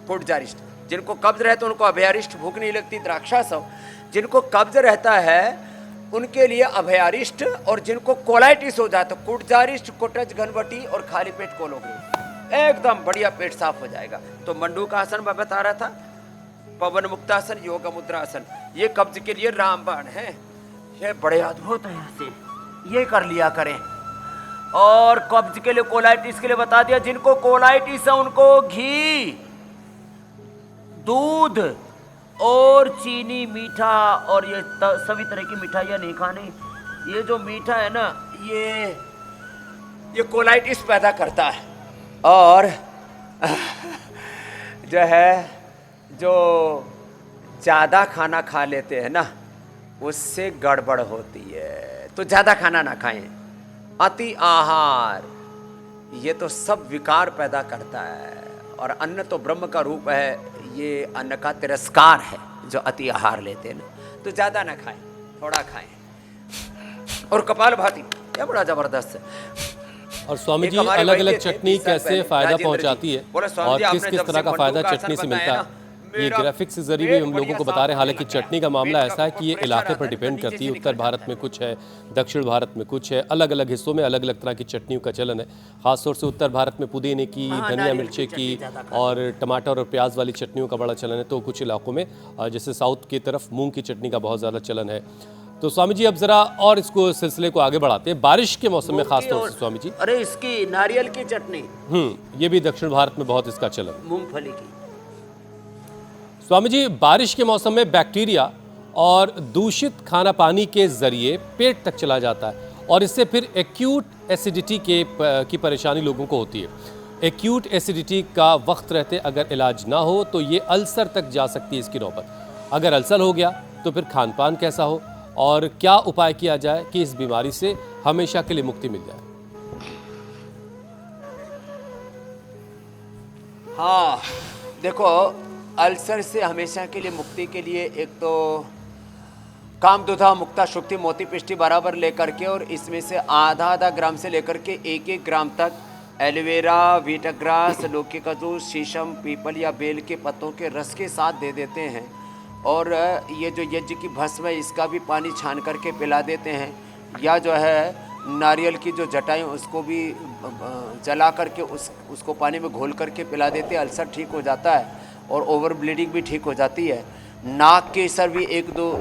कुटजारिष्ट, जिनको कब्ज रहता है उनको अभयारिष्ट, भूख नहीं लगती द्राक्षासव, जिनको कब्ज रहता है उनके लिए अभयारिष्ट, और जिनको कोलाइटिस हो जाता है कुटजारिष्ट, कुटज घनवटी और खाली पेट कोलोग्री, एकदम बढ़िया पेट साफ हो जाएगा। तो मंडूक आसन मैं बता रहा था, पवन मुक्तासन, योग मुद्रासन, ये कब्ज के लिए रामबाण है, ये बड़े अद्भुत है, ऐसे ये कर लिया करें। और कब्ज के लिए, कोलाइटिस के लिए बता दिया, जिनको कोलाइटिस है उनको घी, दूध और चीनी, मीठा और ये सभी तरह की मिठाइयाँ नहीं खानी। ये जो मीठा है ना, ये कोलाइटिस पैदा करता है। और जो है, जो ज़्यादा खाना खा लेते हैं ना, उससे गड़बड़ होती है, तो ज़्यादा खाना ना खाएं। अति आहार ये तो सब विकार पैदा करता है, और अन्न तो ब्रह्म का रूप है, ये अन्न का तिरस्कार है जो अति आहार लेते हैं ना, तो ज़्यादा ना खाएं, थोड़ा खाएं। और कपालभाति ये बड़ा ज़बरदस्त है। और स्वामी जी, अलग अलग चटनी कैसे फायदा पहुंचाती है और किस किस तरह का फायदा चटनी से मिलता है, ये ग्राफिक्स के जरिए भी हम लोगों को बता रहे हैं। हालांकि चटनी का मामला ऐसा है कि ये इलाके पर डिपेंड करती है, उत्तर भारत में कुछ है, दक्षिण भारत में कुछ है, अलग अलग हिस्सों में अलग अलग तरह की चटनियों का चलन है। खासतौर से उत्तर भारत में पुदीने की, धनिया मिर्चे की और टमाटर और प्याज वाली चटनियों का बड़ा चलन है। तो कुछ इलाकों में जैसे साउथ की तरफ मूंग की चटनी का बहुत ज़्यादा चलन है। तो स्वामी जी, अब जरा और इसको सिलसिले को आगे बढ़ाते हैं। बारिश के मौसम में खासतौर से स्वामी जी, अरे इसकी नारियल की चटनी, ये भी दक्षिण भारत में बहुत इसका चलन। मूंगफली की। स्वामी जी, बारिश के मौसम में बैक्टीरिया और दूषित खाना पानी के जरिए पेट तक चला जाता है, और इससे फिर एक्यूट एसिडिटी की परेशानी लोगों को होती है। एक्यूट एसिडिटी का वक्त रहते अगर इलाज ना हो तो ये अल्सर तक जा सकती है इसकी नौबत। अगर अल्सर हो गया तो फिर खान पान कैसा हो, और क्या उपाय किया जाए कि इस बीमारी से हमेशा के लिए मुक्ति मिल जाए? हाँ देखो, अल्सर से हमेशा के लिए मुक्ति के लिए एक तो कामदुधा मुक्ता शुक्ति मोती पिष्टी बराबर लेकर के, और इसमें से आधा आधा ग्राम से लेकर के 1-1 ग्राम तक एलोवेरा, वीटाग्रास, लौकी का जूस, शीशम, पीपल या बेल के पत्तों के रस के साथ दे देते हैं। और ये जो यज्ञ की भस्म है इसका भी पानी छान करके पिला देते हैं, या जो है नारियल की जो जटाएं उसको भी जला करके उसको पानी में घोल करके पिला देते हैं, अल्सर ठीक हो जाता है और ओवर ब्लीडिंग भी ठीक हो जाती है। नाक केसर भी 1-2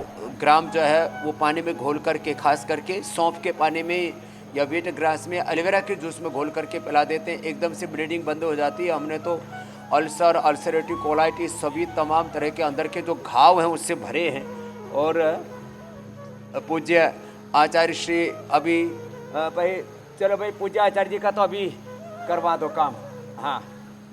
ग्राम जो है वो पानी में घोल करके, खास करके सौंफ के पानी में या वीट ग्रास में एलोवेरा के जूस में घोल करके पिला देते हैं, एकदम से ब्लीडिंग बंद हो जाती है। हमने तो अल्सर, अल्सरेटिव कोलाइटिस, सभी तमाम तरह के अंदर के जो घाव हैं उससे भरे हैं। और पूज्य आचार्य श्री अभी भाई, चलो भाई पूज्य आचार्य जी का तो अभी करवा दो काम। हाँ,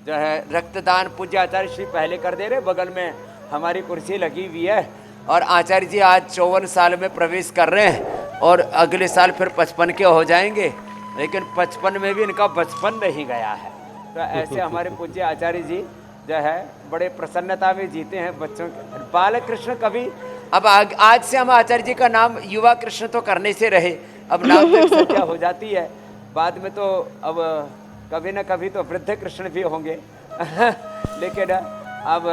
जो है रक्तदान पूज्य आचार्य श्री पहले कर दे रहे, बगल में हमारी कुर्सी लगी हुई है। और आचार्य जी आज 54 साल में प्रवेश कर रहे हैं, और अगले साल फिर 55 के हो जाएंगे, लेकिन 55 में भी इनका बचपन नहीं गया है। तो ऐसे हमारे पूज्य आचार्य जी जो है बड़े प्रसन्नता में जीते हैं बच्चों के। बाल कृष्ण कभी, अब आज से हम आचार्य जी का नाम युवा कृष्ण तो करने से रहे, अब नाम तो सत्या हो जाती है, बाद में तो अब कभी ना कभी तो वृद्ध कृष्ण भी होंगे। लेकिन अब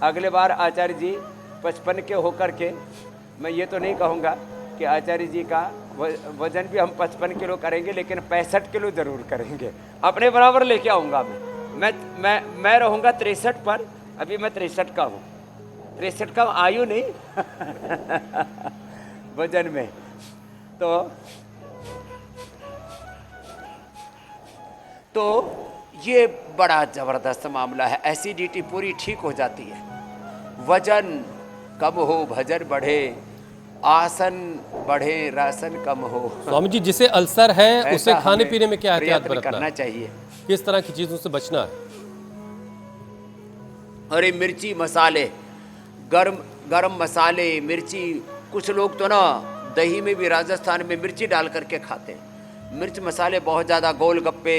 अगले बार आचार्य जी 55 के होकर के, मैं ये तो नहीं कहूँगा कि आचार्य जी का वजन भी हम 55 किलो करेंगे, लेकिन 65 किलो जरूर करेंगे, अपने बराबर लेके आऊँगा मैं रहूँगा 63 पर, अभी मैं 63 का हूँ, 63 का आयु नहीं वजन में। तो ये बड़ा ज़बरदस्त मामला है। एसिडिटी पूरी ठीक हो जाती है, वजन कम हो, भजन बढ़े, आसन बढ़े, रासन कम हो। स्वामी जी, जिसे अल्सर है उसे खाने पीने में क्या एहतियात बरतना करना चाहिए, किस तरह की चीज़ों से बचना है? अरे मिर्ची मसाले, गरम मसाले, मिर्ची, कुछ लोग तो ना दही में भी राजस्थान में मिर्ची डाल करके खाते हैं। मिर्च मसाले बहुत ज़्यादा, गोलगप्पे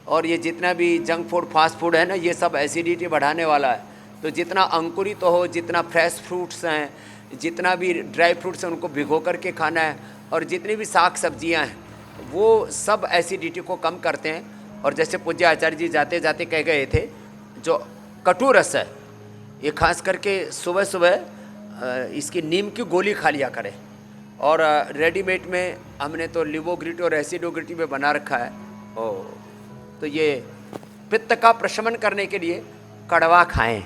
और ये जितना भी जंक फूड, फास्ट फूड है ना, ये सब एसिडिटी बढ़ाने वाला है। तो जितना अंकुरित हो, जितना फ्रेश फ्रूट्स हैं, जितना भी ड्राई फ्रूट्स हैं उनको भिगो करके खाना है, और जितनी भी साग सब्जियां हैं वो सब एसिडिटी को कम करते हैं। और जैसे पूज्य आचार्य जी जाते जाते कह गए थे, जो कटु रस है ये खास करके सुबह सुबह इसकी नीम की गोली खा लिया करें। और रेडीमेड में हमने तो लिवोग्रिटी और एसिडोग्रिटी में बना रखा है। तो ये पित्त का प्रशमन करने के लिए कड़वा खाएं।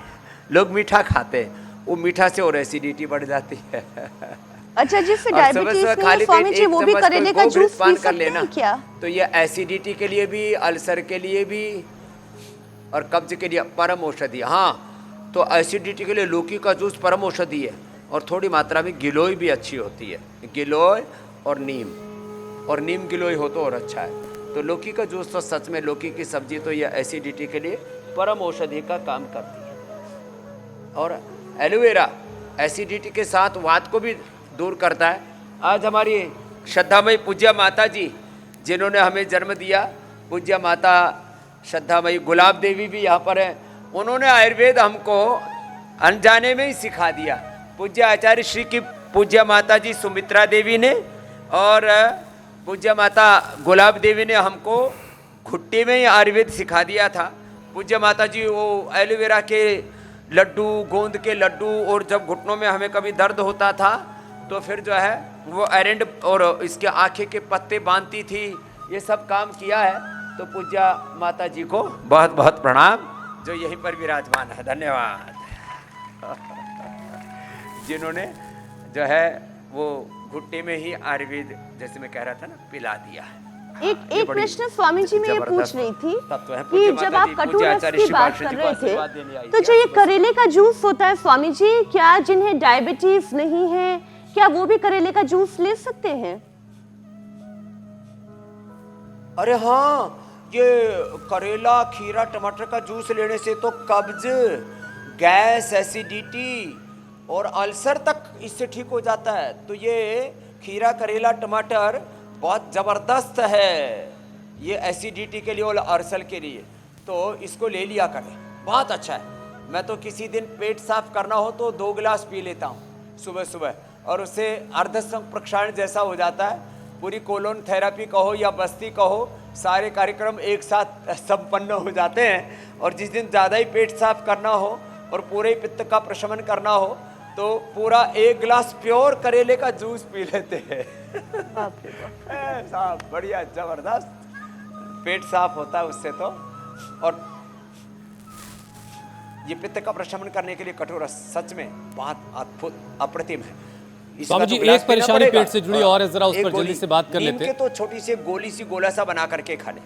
लोग मीठा खाते हैं, वो मीठा से और एसिडिटी बढ़ जाती है। अच्छा जी, फिर और सुबह डायबिटीज सुबह में खाली स्वामी पेट जी एक वो भी चम्मच करेले का कोई जूस पान पी कर सकते लेना, हैं क्या? तो ये एसिडिटी के लिए भी, अल्सर के लिए भी और कब्ज के लिए परम औषधि। हाँ, तो एसिडिटी के लिए लौकी का जूस परम औषधि है, और थोड़ी मात्रा में गिलोय भी अच्छी होती है। गिलोय और नीम गिलोय हो तो और अच्छा है। तो लौकी का जूस तो सच में, लौकी की सब्जी तो ये एसिडिटी के लिए परम औषधि का काम करती है। और एलोवेरा एसिडिटी के साथ वात को भी दूर करता है। आज हमारी श्रद्धामयी पूज्य माता जी जिन्होंने हमें जन्म दिया, पूज्य माता श्रद्धामयी गुलाब देवी भी यहाँ पर है, उन्होंने आयुर्वेद हमको अनजाने में ही सिखा दिया। पूज्य आचार्य श्री की पूज्य माता जी सुमित्रा देवी ने और पूज्य माता गुलाब देवी ने हमको घुट्टी में ही आयुर्वेद सिखा दिया था। पूज्य माता जी वो एलोवेरा के लड्डू, गोंद के लड्डू, और जब घुटनों में हमें कभी दर्द होता था तो फिर जो है वो एरेंड और इसके आँखें के पत्ते बांधती थी। ये सब काम किया है। तो पूज्य माता जी को बहुत बहुत प्रणाम, जो यहीं पर विराजमान है। धन्यवाद जिन्होंने जो है वो घुट्टे में ही आयुर्वेद, जैसे मैं कह रहा था ना, पिला दिया है। एक प्रश्न स्वामी जी मैं ये पूछ रही थी तत्व है। कि पूज्य जब माता आप जी, कटु पूज्य रस आचार्य की श्री बात पार्षद कर जी को रहे आशीर्वाद देने आई थे, तो थी जो ये आपके करेले का जूस होता है स्वामी जी, क्या जिन्हें डायबिटीज नहीं है क्या वो भी करेले का जूस ले सकते हैं? अरे हाँ, ये करेला, खीरा, टमाटर का जूस लेने से तो कब्ज, गैस, एसिडिटी और अल्सर तक इससे ठीक हो जाता है। तो ये खीरा, करेला, टमाटर बहुत ज़बरदस्त है ये एसिडिटी के लिए और अल्सर के लिए। तो इसको ले लिया करें, बहुत अच्छा है। मैं तो किसी दिन पेट साफ करना हो तो 2 गिलास पी लेता हूँ सुबह सुबह, और उससे अर्धसंग प्रक्षालन जैसा हो जाता है। पूरी कोलोन थेरेपी कहो या बस्ती कहो, सारे कार्यक्रम एक साथ संपन्न हो जाते हैं। और जिस दिन ज़्यादा ही पेट साफ करना हो और पूरे पित्त का प्रशमन करना हो तो पूरा 1 गिलास प्योर करेले का जूस पी लेते हैं। साफ, बढ़िया, जबरदस्त पेट साफ होता है उससे तो। और ये पित्त का प्रशमन करने के लिए कठोर सच में बहुत अद्भुत, अप्रतिम है। स्वामी जी, एक परेशानी पेट से जुड़ी और है, जरा उस पर जल्दी से बात कर लेते हैं। तो छोटी सी गोली सी गोला सा बना करके खा ले।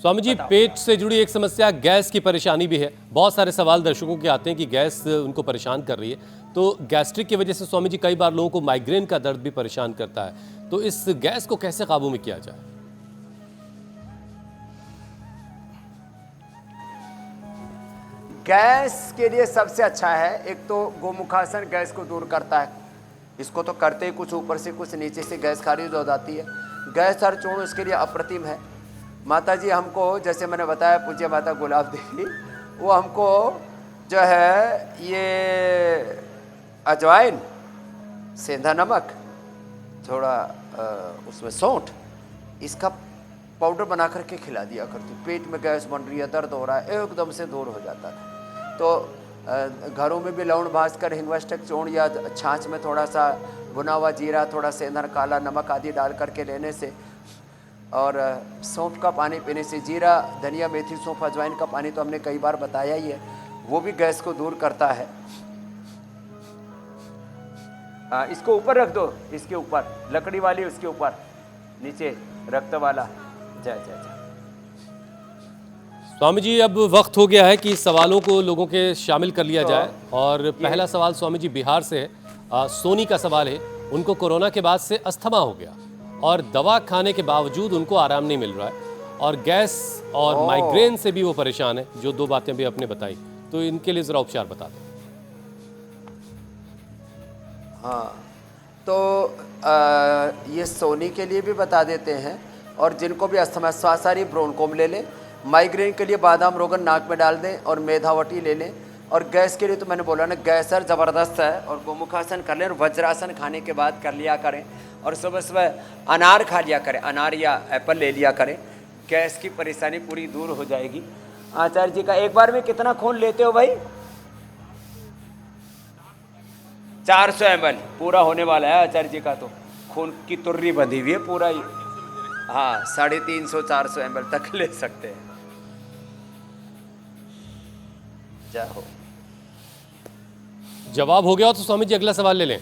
स्वामी जी, पेट से जुड़ी एक समस्या गैस की परेशानी भी है। बहुत सारे सवाल दर्शकों के आते हैं कि गैस उनको परेशान कर रही है। तो गैस्ट्रिक की वजह से स्वामी जी कई बार लोगों को माइग्रेन का दर्द भी परेशान करता है। तो इस गैस को कैसे काबू में किया जाए? गैस के लिए सबसे अच्छा है, एक तो गोमुखासन गैस को दूर करता है। इसको तो करते ही कुछ ऊपर से कुछ नीचे से गैस खारिज हो जाती है। गैस हर चूर्ण इसके लिए अप्रतिम है। माता जी हमको, जैसे मैंने बताया, पूज्य माता गुलाब देवी, वो हमको जो है ये अजवाइन, सेंधा नमक, थोड़ा उसमें सौंठ, इसका पाउडर बना करके खिला दिया करती। पेट में गैस बन रही है, दर्द हो रहा है, एकदम से दूर हो जाता था। तो घरों में भी लवण भास्कर, हिंगवाष्टक चूर्ण या छाछ में थोड़ा सा भुना हुआ जीरा, थोड़ा सेंधा, काला नमक आदि डाल करके लेने से, और सौंफ का पानी पीने से, जीरा, धनिया, मेथी, सौंफ, अजवाइन का पानी तो हमने कई बार बताया ही है, वो भी गैस को दूर करता है। इसको ऊपर रख दो, इसके ऊपर लकड़ी वाली, उसके ऊपर नीचे रक्त वाला। जय जय जय। स्वामी जी, अब वक्त हो गया है कि सवालों को लोगों के शामिल कर लिया जाए। और पहला सवाल स्वामी जी बिहार से है। सोनी का सवाल है, उनको कोरोना के बाद से अस्थमा हो गया और दवा खाने के बावजूद उनको आराम नहीं मिल रहा है, और गैस और माइग्रेन से भी वो परेशान है, जो 2 बातें भी आपने बताई। तो इनके लिए ज़रा उपचार बता दें। हाँ, तो ये सोनी के लिए भी बता देते हैं, और जिनको भी अस्थमा, स्वासारी ब्रोनकोम ले ले, माइग्रेन के लिए बादाम रोगन नाक में डाल दें और मेधावटी ले लें। और गैस के लिए तो मैंने बोला ना, गैसर ज़बरदस्त है। और गोमुखासन कर लें और वज्रासन खाने के बाद कर लिया करें। और सुबह सुबह अनार खा लिया करें, अनार या एप्पल ले लिया करें, गैस की परेशानी पूरी दूर हो जाएगी। आचार्य जी का एक बार में कितना खून लेते हो भाई? 400 ml पूरा होने वाला है आचार्य जी का, तो खून की तुर्री बंधी हुई है पूरा ही। हाँ, 350-400 ml तक ले सकते हैं। जाओ, जवाब हो गया हो तो स्वामी जी अगला सवाल ले लें।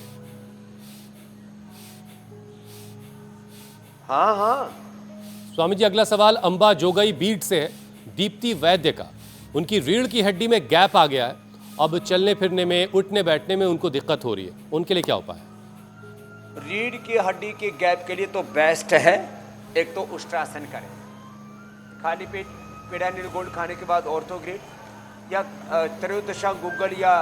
हाँ हाँ स्वामी जी अगला सवाल अंबा जोगई बीट से है, दीप्ति वैद्य का। उनकी रीढ़ की हड्डी में गैप आ गया है, अब चलने फिरने में, उठने बैठने में उनको दिक्कत हो रही है, उनके लिए क्या उपाय है? रीढ़ की हड्डी के गैप के लिए तो बेस्ट है, एक तो उष्ट्रासन करें, खाली पेट पेड़ा नीलगोल्ड खाने के बाद ऑर्थोग्रिड या त्रयोदशा गूगल या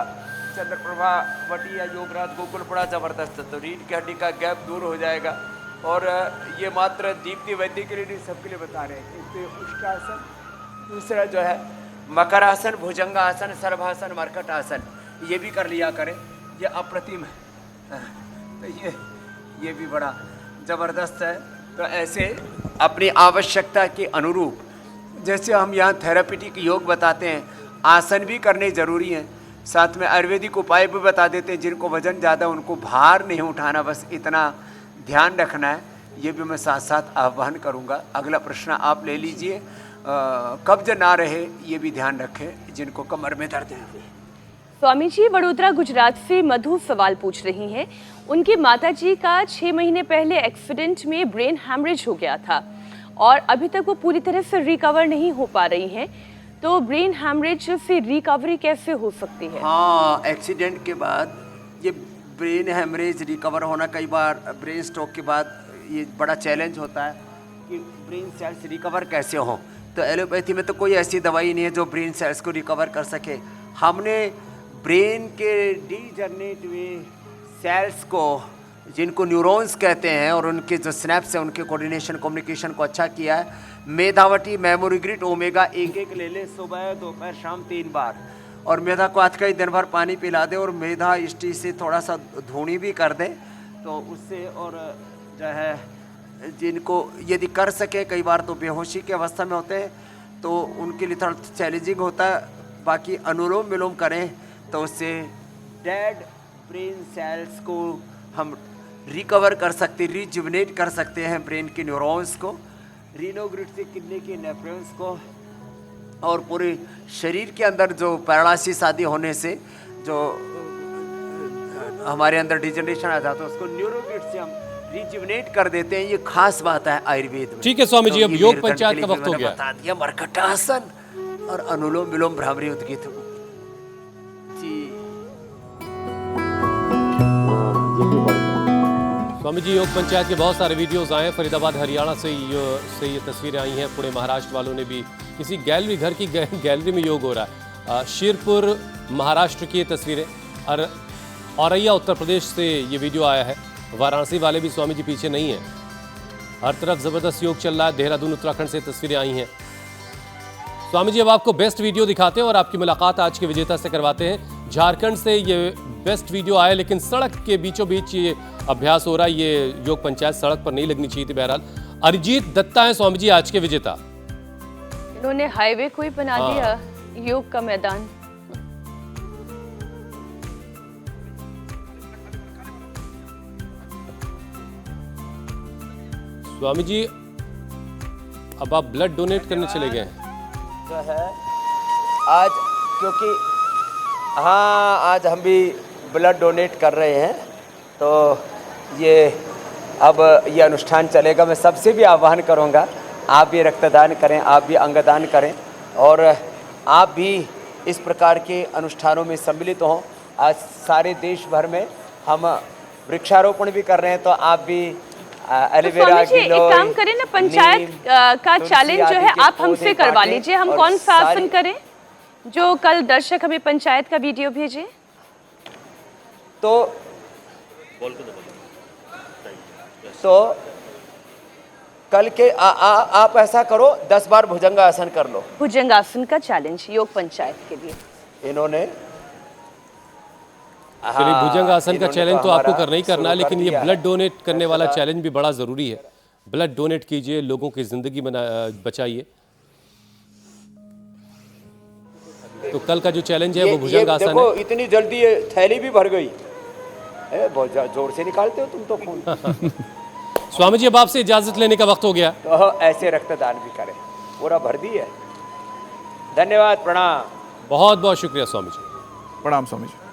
चंद्रप्रभा वटी या योगराज गूगल बड़ा ज़बरदस्त है, तो रीढ़ की हड्डी का गैप दूर हो जाएगा। और ये मात्र दीप्ति वैद्य के लिए नहीं, सबके लिए बता रहे हैं। इससे उष्ट्रासन, दूसरा जो है मकरासन, भुजंगासन, सर्वासन, मरकट आसन, ये भी कर लिया करें, ये अप्रतिम है। तो ये भी बड़ा ज़बरदस्त है। तो ऐसे अपनी आवश्यकता के अनुरूप, जैसे हम यहाँ थेरापिटिक योग बताते हैं, आसन भी करने ज़रूरी हैं, साथ में आयुर्वेदिक उपाय भी बता देते हैं। जिनको वजन ज़्यादा, उनको भार नहीं उठाना, बस इतना ध्यान रखना है। ये भी मैं साथ साथ आह्वान करूँगा। अगला प्रश्न आप ले लीजिए। कब्ज ना रहे ये भी ध्यान रखें, जिनको कमर में दर्द है। स्वामी जी, वडोदरा गुजरात से मधु सवाल पूछ रही हैं। उनकी माताजी का 6 महीने पहले एक्सीडेंट में ब्रेन हैमरेज हो गया था और अभी तक वो पूरी तरह से रिकवर नहीं हो पा रही हैं, तो ब्रेन हैमरेज से रिकवरी कैसे हो सकती है? हाँ, एक्सीडेंट के बाद ये ब्रेन हैमरेज रिकवर होना, कई बार ब्रेन स्ट्रोक के बाद ये बड़ा चैलेंज होता है कि ब्रेन सेल्स रिकवर कैसे हों। तो एलोपैथी में तो कोई ऐसी दवाई नहीं है जो ब्रेन सेल्स को रिकवर कर सके। हमने ब्रेन के डीजनरेट हुए सेल्स को, जिनको न्यूरॉन्स कहते हैं, और उनके जो स्नैप्स हैं, उनके कोऑर्डिनेशन कम्युनिकेशन को अच्छा किया है। मेधावटी, मेमोरीग्रिड, ओमेगा एक ले ले, सुबह दोपहर शाम 3 बार। और मेधा को आज का ही दिन भर पानी पिला दे और मेधा इष्टि से थोड़ा सा धूनी भी कर दे, तो उससे, और जो है जिनको यदि कर सके, कई बार तो बेहोशी की अवस्था में होते हैं तो उनके लिए थोड़ा चैलेंजिंग होता है। बाकी अनुलोम विलोम करें तो उससे डेड ब्रेन सेल्स को हम रिकवर कर सकते, रिजुविनेट कर सकते हैं, ब्रेन के न्यूरॉन्स को, रीनोग्रिड से किडनी के नेफ्रॉन्स को, और पूरे शरीर के अंदर जो पैरालिसिस आदि होने से जो हमारे अंदर डिजनरेशन आ जाता है, उसको न्यूरोग्रिड से हम रिजुविनेट कर देते हैं। ये खास बात है आयुर्वेद में। ठीक है स्वामी जी, अब योग पंचायत का वक्त हो गया। बता दिया मरकटासन और अनुलोम विलोम भ्रामरी उद्गीत जी। स्वामी जी, योग पंचायत के बहुत सारे वीडियोस आए हैं। फरीदाबाद हरियाणा से ये तस्वीरें आई हैं। पुणे महाराष्ट्र वालों ने भी किसी गैलरी, घर की गैलरी में योग हो रहा है। शिरपुर महाराष्ट्र की ये तस्वीरें, और औरैया उत्तर प्रदेश से ये वीडियो आया है। वाराणसी वाले भी स्वामी जी पीछे नहीं हैं, हर तरफ ज़बरदस्त योग चल रहा है। देहरादून उत्तराखंड से तस्वीरें आई हैं। स्वामी जी, अब आपको बेस्ट वीडियो दिखाते हैं और आपकी मुलाकात आज के विजेता से करवाते हैं। झारखंड से ये बेस्ट वीडियो आया, लेकिन सड़क के बीचों बीच ये अभ्यास हो रहा है। ये योग पंचायत सड़क पर नहीं लगनी चाहिए थी। बहरहाल अरिजीत दत्ता है स्वामी जी आज के विजेता। इन्होंने हाईवे को ही बना दिया योग का मैदान। स्वामी जी, अब आप ब्लड डोनेट करने चले गए हैं। जो है आज, क्योंकि हाँ, आज हम भी ब्लड डोनेट कर रहे हैं, तो ये अब ये अनुष्ठान चलेगा। मैं सबसे भी आह्वान करूँगा, आप भी रक्तदान करें, आप भी अंगदान करें, और आप भी इस प्रकार के अनुष्ठानों में सम्मिलित हों। आज सारे देश भर में हम वृक्षारोपण भी कर रहे हैं, तो आप भी एलोवेरा, तो एक काम करें ना, पंचायत का चैलेंज जो है आप हमसे करवा लीजिए। हम कौन सा आसन करें जो कल दर्शक हमें पंचायत का वीडियो भेजे? तो कल के आप ऐसा करो 10 बार भुजंगासन कर लो। भुजंगासन का चैलेंज योग पंचायत के लिए इन्होंने चलिए, भुजंगासन का इन्होंने चैलेंज तो हमारा आपको करना ही करना है, शुरू कर लेकिन ये दिया है। ब्लड डोनेट करने वाला चैलेंज भी बड़ा ज़रूरी है। ब्लड डोनेट कीजिए, लोगों की ज़िंदगी बचाइए। तो कल का जो चैलेंज है वो भुजंगासन देखो है। इतनी जल्दी ये थैली भी भर गई। बहुत जोर से निकालते हो तुम तो खून। स्वामी जी, अब आपसे इजाज़त लेने का वक्त हो गया। तो ऐसे रक्तदान भी करें, पूरा भर दी है। धन्यवाद, प्रणाम। बहुत बहुत शुक्रिया स्वामी जी। प्रणाम स्वामी जी।